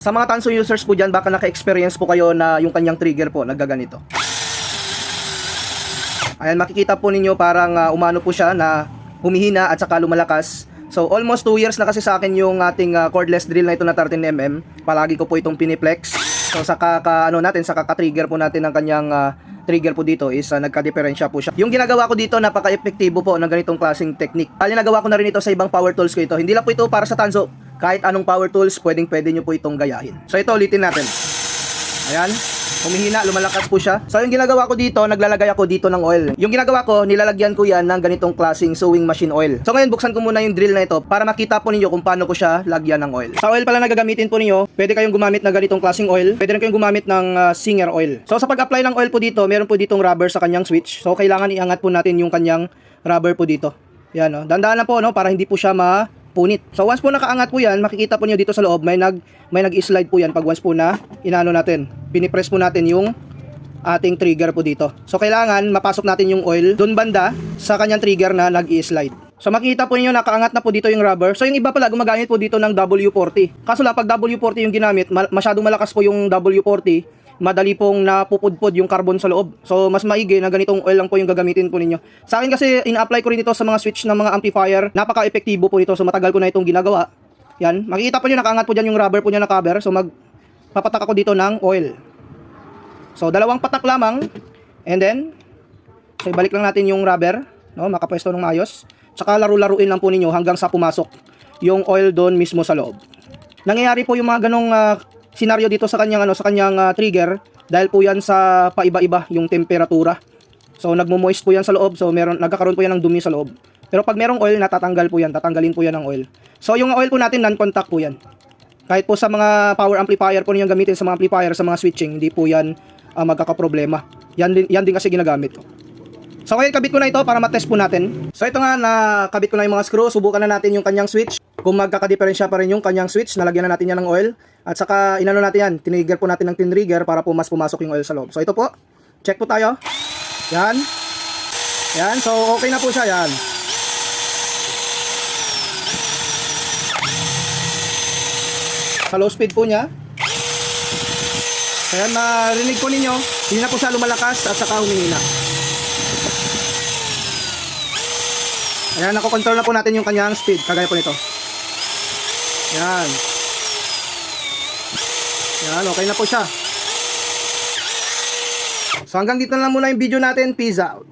Sa mga Tanso users po dyan, baka naka-experience po kayo na yung kanyang trigger po, naggaganito. Ayan, makikita po ninyo parang umano po siya na humihina at saka lumalakas. So almost 2 years na kasi sa akin yung ating cordless drill na ito na 13mm. Palagi ko po itong piniplex. So sa kaka-trigger po natin ng kanyang trigger po dito is nagka-diferensya po siya. Yung ginagawa ko dito, napaka-epektibo po ng ganitong klaseng technique. Nagawa ko na rin ito sa ibang power tools ko ito. Hindi lang po ito para sa Tanso. Kahit anong power tools, pwede nyo po itong gayahin. So ito, ulitin natin. Ayan, humihina, lumalakas po siya. So yung ginagawa ko dito, naglalagay ako dito ng oil. Yung ginagawa ko, nilalagyan ko yan ng ganitong klaseng sewing machine oil. So ngayon, buksan ko muna yung drill na ito para makita po ninyo kung paano ko siya lagyan ng oil. Sa oil pala na gagamitin po ninyo, pwede kayong gumamit ng ganitong klaseng oil. Pwede rin kayong gumamit ng Singer oil. So sa pag-apply ng oil po dito, meron po ditong rubber sa kanyang switch. So kailangan iangat po natin yung kanyang rubber po dito. Yan, no? Dandaan lang po, no? Para hindi po siya punit. So once po nakaangat po yan, makikita po niyo dito sa loob may nag-slide po yan pag once po na inano natin. Pinipress po natin yung ating trigger po dito. So kailangan mapasok natin yung oil doon banda sa kanyang trigger na nag-i-slide. So makikita po niyo nakaangat na po dito yung rubber. So yung iba pala gumagamit po dito ng W40. Kaso lang pag W40 yung ginamit, masyadong malakas po yung W40. Madali pong napupudpod yung carbon sa loob. So mas maigi na ganitong oil lang po yung gagamitin po ninyo. Sa akin kasi ina-apply ko rin ito sa mga switch ng mga amplifier. Napaka-epektibo po nito. So matagal ko na itong ginagawa. Yan, makikita po niyo nakaangat po diyan yung rubber po niya na cover. So magpapatak ako dito ng oil. So 2 patak lamang. And then so ibalik lang natin yung rubber, no, makapwesto ng maayos. Tsaka laro-laruin lang po ninyo hanggang sa pumasok yung oil doon mismo sa loob. Nangyayari po yung mga ganong senaryo dito sa kanyang trigger dahil po yan sa paiba-iba yung temperatura. So nagmo-moist po yan sa loob, so nagkakaroon po yan ng dumi sa loob. Pero pag merong oil, natatanggal po yan, tatanggalin po yan ng oil. So yung oil po natin non-contact po yan. Kahit po sa mga power amplifier po ninyong gamitin sa mga amplifier, sa mga switching, hindi po yan magkakaproblema. Yan din kasi ginagamit ko. So ngayon kabit ko na ito para matest po natin. So ito nga, nakabit ko na yung mga screw. Subukan na natin yung kanyang switch. Kung magkakadiferensya pa rin yung kanyang switch, nalagyan na natin yan ng oil. At saka inano natin yan, tinigger po natin ng tin-trigger para po mas pumasok yung oil sa loob. So ito po, check po tayo. Yan. Yan, so okay na po siya, yan. Sa low speed po niya. Ayan, marinig po ninyo, hindi na po siya lumalakas at saka humihina. Ayan, nakokontrol na po natin yung kanyang speed, kagaya po nito. Yan. Yan, okay na po siya. So hanggang dito na lang muna yung video natin. Peace out.